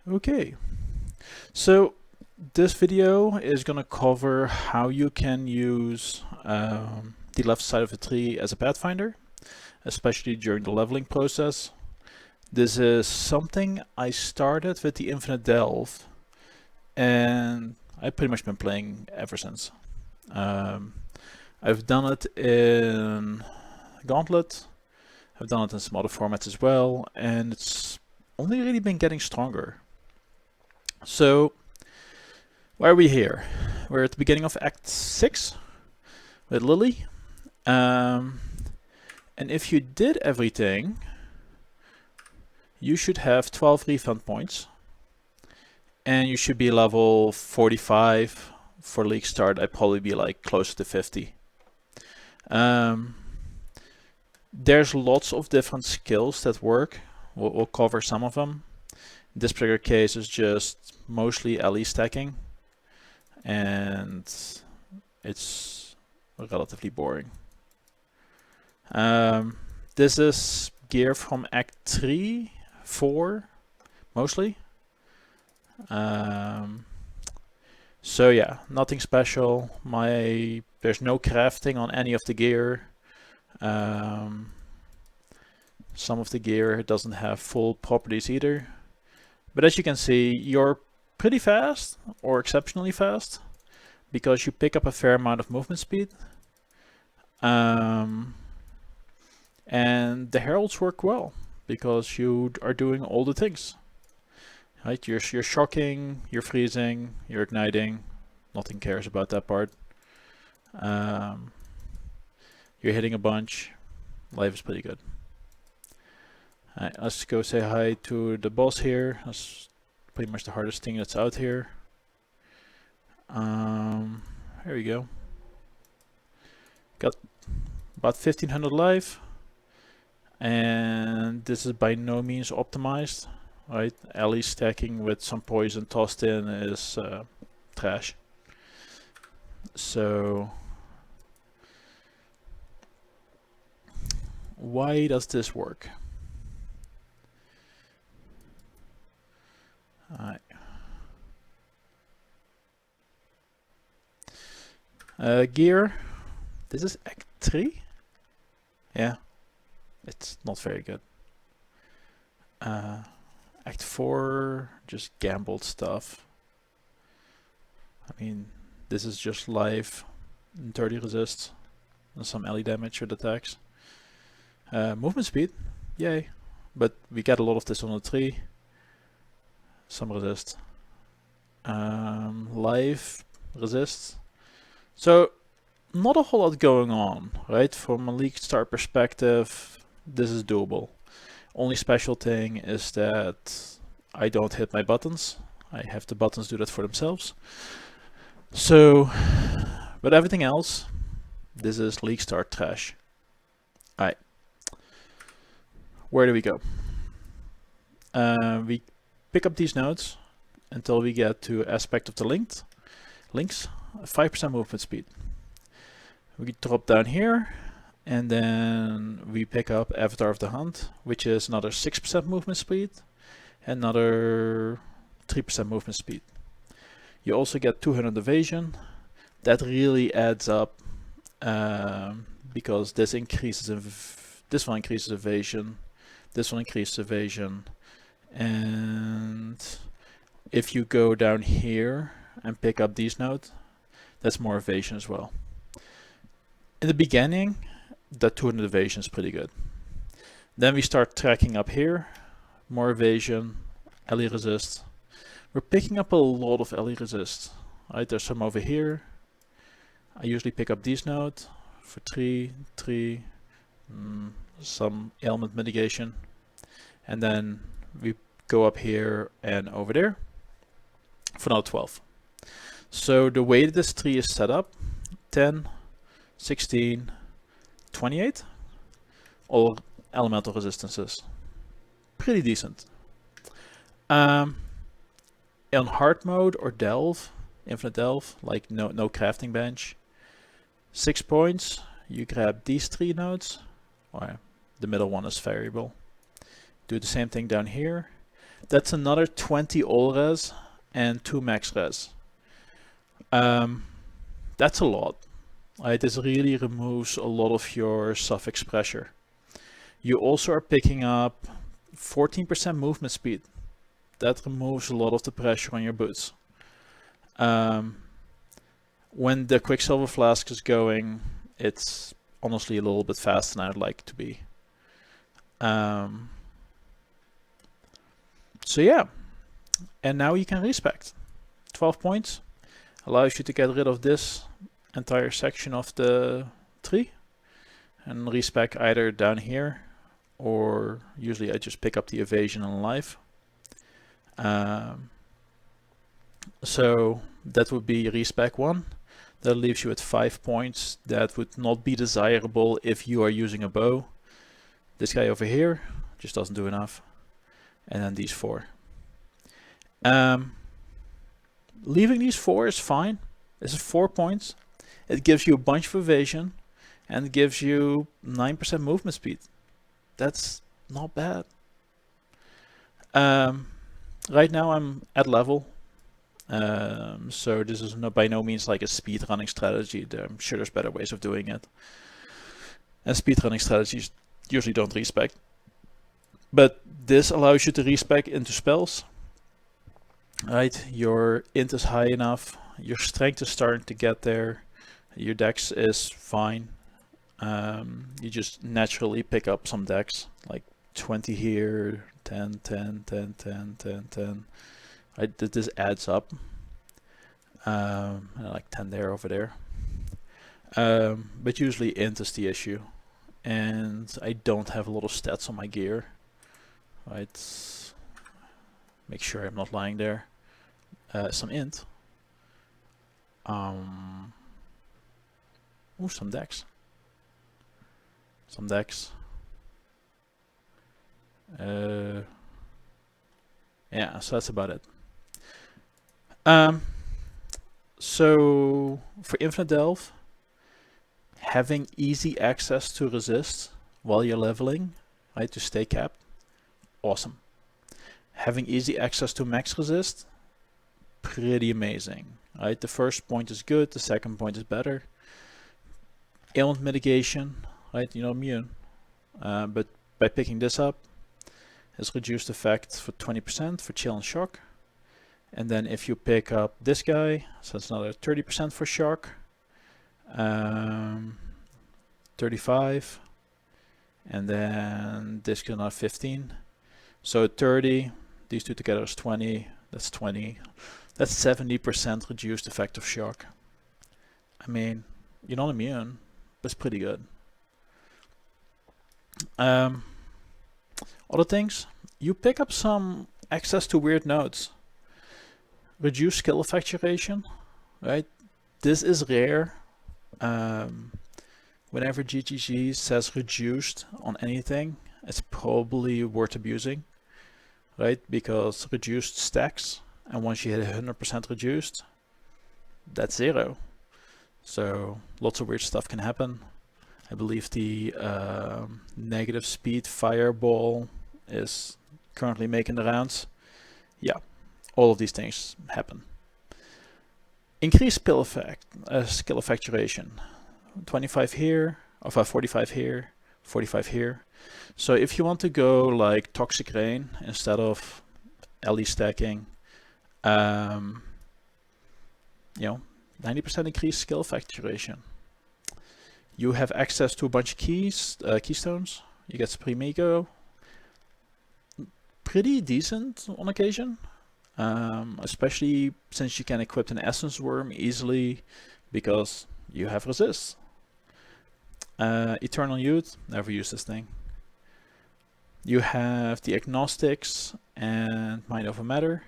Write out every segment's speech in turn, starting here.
Okay, so this video is going to cover how you can use the left side of a tree as a pathfinder, especially during the leveling process. This is something I started with the Infinite Delve, and I've pretty much been playing ever since. I've done it in Gauntlet, I've done it in some other formats as well, and it's only really been getting stronger. So, why are we here? We're at the beginning of Act 6 with Lily. And if you did everything, you should have 12 refund points. And you should be level 45. For League Start, I'd probably be like close to 50. There's lots of different skills that work. We'll cover some of them. This particular case is just mostly LE stacking, and it's relatively boring. This is gear from Act 3, 4, mostly. So yeah, nothing special. There's no crafting on any of the gear. Some of the gear doesn't have full properties either. But as you can see, you're pretty fast, or exceptionally fast, because you pick up a fair amount of movement speed. And the heralds work well, because you are doing all the things. Right? You're shocking, you're freezing, you're igniting. Nothing cares about that part. You're hitting a bunch. Life is pretty good. Alright, let's go say hi to the boss here. That's pretty much the hardest thing that's out here. Here we go. Got about 1500 life. And this is by no means optimized. Right? LE stacking with some poison tossed in is trash. So why does this work? Alright. Gear. This is Act 3? Yeah. It's not very good. Act 4, just gambled stuff. I mean, this is just life, 30 resist, and some LE damage with attacks. Movement speed, yay. But we get a lot of this on the tree. Some resist. Life, resist. So, not a whole lot going on, right? From a League Start perspective, this is doable. Only special thing is that I don't hit my buttons. I have the buttons do that for themselves. So, but everything else, this is League Start trash. Alright. Where do we go? We pick up these nodes until we get to aspect of the links, 5% movement speed. We drop down here, and then we pick up Avatar of the Hunt, which is another 6% movement speed, and another 3% movement speed. You also get 200 evasion. That really adds up because this increases this one increases evasion, this one increases evasion, and if you go down here and pick up these nodes, that's more evasion as well. In the beginning, that 200 evasion is pretty good. Then we start tracking up here, more evasion, LE resist. We're picking up a lot of LE resist. Right, there's some over here. I usually pick up these nodes for 3, some ailment mitigation. And then we go up here and over there for now 12. So the way that this tree is set up, 10, 16, 28, all elemental resistances. Pretty decent. In hard mode or delve, infinite delve, like no crafting bench, 6 points, you grab these 3 nodes, or the middle one is variable. Do the same thing down here. that's another 20 all res and 2 max res. That's a lot. Right? This really removes a lot of your suffix pressure. You also are picking up 14% movement speed. That removes a lot of the pressure on your boots. When the Quicksilver Flask is going, it's honestly a little bit faster than I'd like it to be. So yeah, and now you can respec. 12 points allows you to get rid of this entire section of the tree and respec either down here, or usually I just pick up the evasion and life. So that would be respec 1. That leaves you at 5 points. That would not be desirable if you are using a bow. This guy over here just doesn't do enough. And then these 4. Leaving these 4 is fine. This is 4 points. It gives you a bunch of evasion and it gives you 9% movement speed. That's not bad. Right now I'm at level. So this is by no means like a speedrunning strategy. I'm sure there's better ways of doing it. And speedrunning strategies usually don't respec. But this allows you to respec into spells. Right, your int is high enough, your strength is starting to get there, your dex is fine. You just naturally pick up some dex, like 20 here, 10, 10, 10, 10, 10, 10. Right, this adds up. Like 10 there, over there. But usually int is the issue. And I don't have a lot of stats on my gear. Right. Make sure I'm not lying there. Some int. Ooh, some dex. Some dex. Yeah, so that's about it. So for Infinite Delve, having easy access to resist while you're leveling, right, to stay capped, awesome. Having easy access to max resist, pretty amazing. Right, the first point is good, the second point is better. Ailment mitigation, right, you're not immune, but by picking this up, has reduced effect for 20% for chill and shock. And then if you pick up this guy, so it's another 30% for shock, 35, and then this is another 15. So 30, these two together is 20, that's 20. That's 70% reduced effect of shock. I mean, you're not immune, but it's pretty good. Other things, you pick up some access to weird nodes. Reduce skill effect duration, right? This is rare. Whenever GGG says reduced on anything, it's probably worth abusing, right? Because reduced stacks, and once you hit 100% reduced, that's 0. So lots of weird stuff can happen. I believe the negative speed fireball is currently making the rounds. Yeah, all of these things happen. Increase skill effect duration. 25 here, or 45 here, 45 here. So if you want to go like Toxic Rain instead of LE stacking, you know, 90% increased skill effect duration. You have access to a bunch of keystones. You get Supreme Ego. Pretty decent on occasion, especially since you can equip an Essence Worm easily because you have resist. Eternal Youth, never use this thing. You have the Agnostics and Mind Over Matter,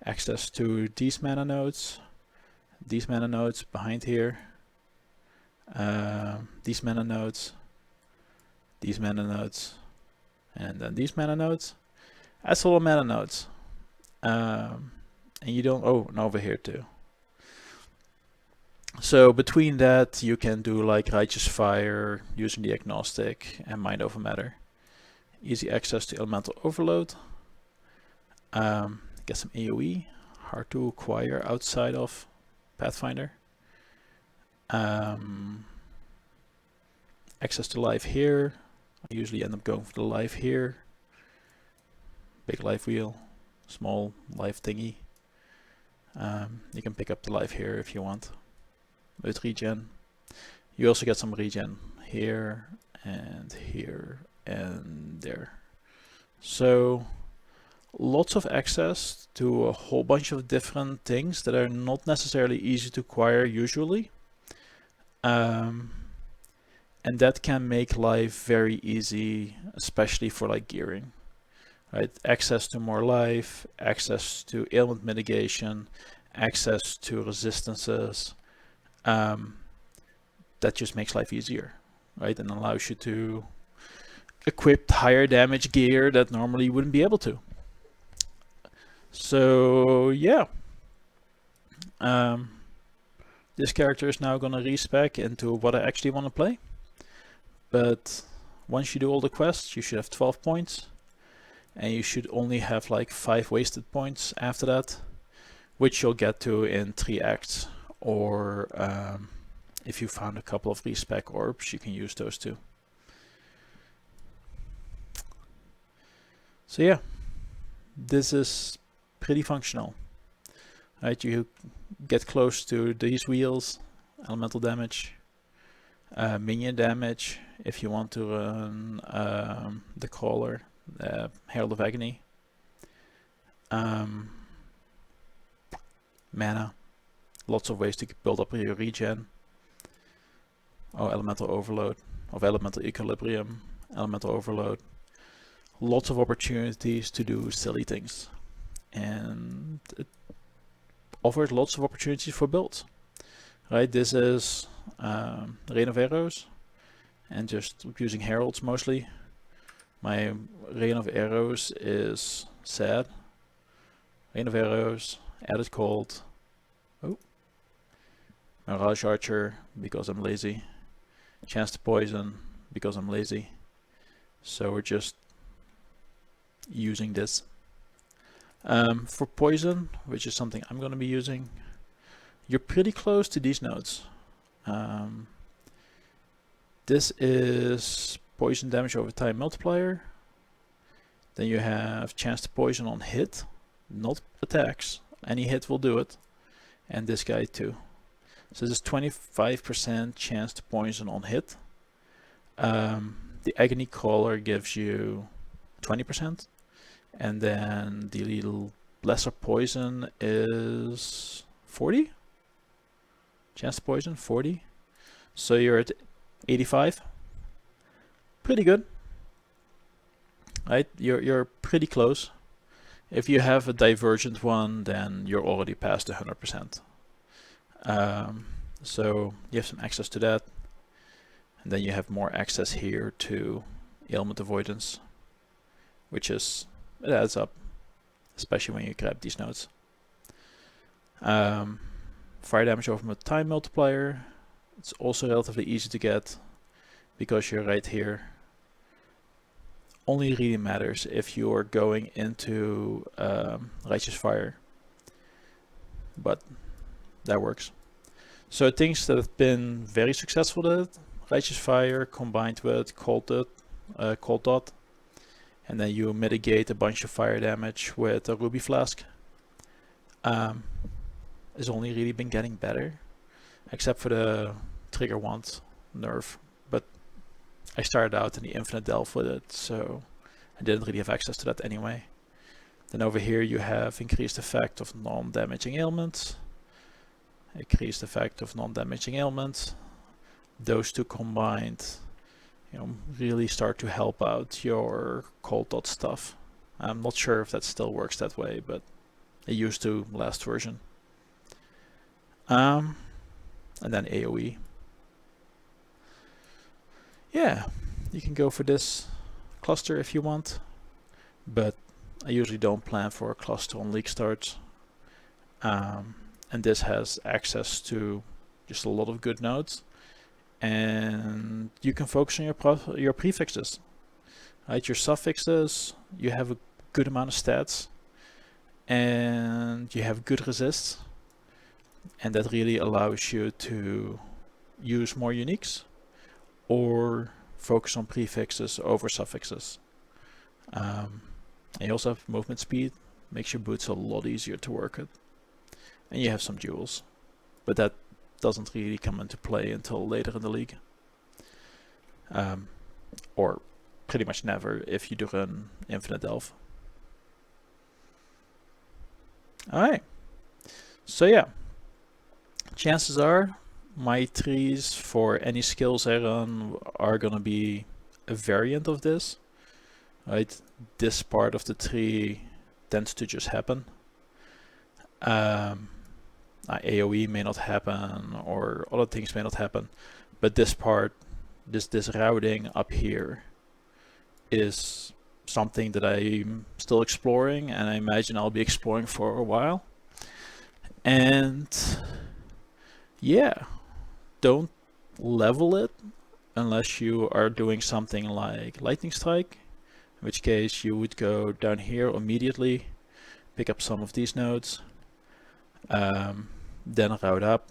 access to these mana nodes behind here, these mana nodes, and then these mana nodes. That's a lot of mana nodes. And you don't, oh, and over here too. So between that, you can do like Righteous Fire using the Agnostic and Mind Over Matter. Easy access to Elemental Overload. Get some AOE, hard to acquire outside of Pathfinder. Access to life here. I usually end up going for the life here. Big life wheel, small life thingy. You can pick up the life here if you want with regen. You also get some regen here and there. So lots of access to a whole bunch of different things that are not necessarily easy to acquire usually. And that can make life very easy, especially for like gearing. Right? Access to more life, access to ailment mitigation, access to resistances. That just makes life easier, right? And allows you to equip higher damage gear that normally you wouldn't be able to. So yeah. This character is now gonna respec into what I actually want to play. But once you do all the quests, you should have 12 points. And you should only have like 5 wasted points after that, which you'll get to in 3 acts. Or if you found a couple of respec orbs, you can use those too. So yeah, this is pretty functional. Right, you get close to these wheels, elemental damage, minion damage if you want to run the crawler, Herald of Agony, mana, lots of ways to build up your regen. Oh, elemental overload, of elemental equilibrium, elemental overload. Lots of opportunities to do silly things, and it offers lots of opportunities for builds. Right, this is Rain of Arrows, and just using heralds mostly. My Rain of Arrows is sad. Rain of Arrows, added cold. Oh, Mirage Archer because I'm lazy. Chance to poison because I'm lazy. So we're just using this. For poison, which is something I'm going to be using, you're pretty close to these nodes. This is poison damage over time multiplier. Then you have chance to poison on hit, not attacks. Any hit will do it. And this guy too. So this is 25% chance to poison on hit. The Agony Crawler gives you 20%. And then the little lesser poison is 40? Chance to poison, 40. So you're at 85. Pretty good. Right? You're pretty close. If you have a divergent one, then you're already past 100%. So you have some access to that. And then you have more access here to ailment avoidance, which is, it adds up, especially when you grab these nodes. Fire damage over time multiplier. It's also relatively easy to get because you're right here. Only really matters if you're going into Righteous Fire, but that works. So things that have been very successful with Righteous Fire combined with Cold Dot, and then you mitigate a bunch of fire damage with a Ruby Flask, has only really been getting better, except for the Trigger Wand nerf. But I started out in the Infinite Delve with it, so I didn't really have access to that anyway. Then over here you have increased effect of non-damaging ailments, increased effect of non-damaging ailments. Those two combined, really start to help out your Cold Dot stuff. I'm not sure if that still works that way, but it used to last version. And then AoE. Yeah, you can go for this cluster if you want, but I usually don't plan for a cluster on league starts. And this has access to just a lot of good nodes, and you can focus on your prefixes. Right, your suffixes, you have a good amount of stats. and you have good resists, and that really allows you to use more uniques or focus on prefixes over suffixes. And you also have movement speed, makes your boots a lot easier to work with. And you have some jewels, but that doesn't really come into play until later in the league. Or pretty much never if you do run Infinite Delve. Alright, so yeah, chances are my trees for any skills I run are gonna be a variant of this. Right, this part of the tree tends to just happen. AOE may not happen, or other things may not happen, but this part, this routing up here, is something that I'm still exploring, and I imagine I'll be exploring for a while. And yeah, don't level it unless you are doing something like Lightning Strike, in which case you would go down here immediately, pick up some of these nodes, then route up.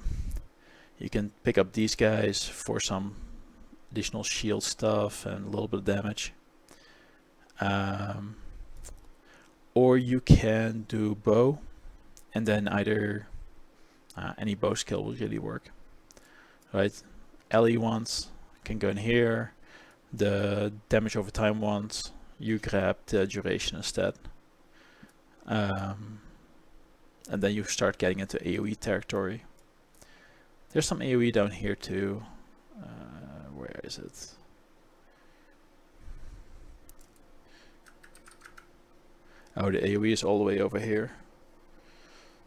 You can pick up these guys for some additional shield stuff and a little bit of damage. Or you can do bow, and then either any bow skill will really work. Right, LE ones can go in here. The damage over time ones, you grab the duration instead. And then you start getting into AoE territory. There's some AoE down here too. Where is it? Oh, the AoE is all the way over here.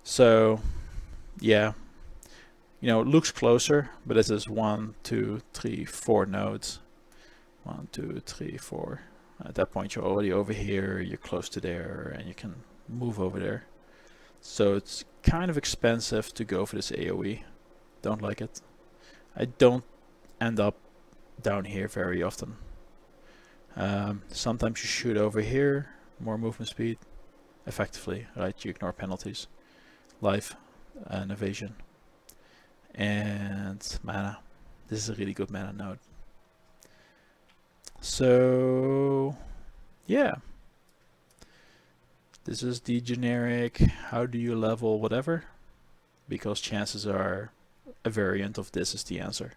So, yeah. You know, it looks closer, but this is 1, 2, 3, 4 nodes. 1, 2, 3, 4. At that point, you're already over here, you're close to there, and you can move over there. So it's kind of expensive to go for this AoE. Don't like it. I don't end up down here very often. Sometimes you shoot over here, more movement speed, effectively, right? You ignore penalties, life, and evasion, and mana. This is a really good mana node. So yeah, this is the generic how do you level whatever, because chances are a variant of this is the answer.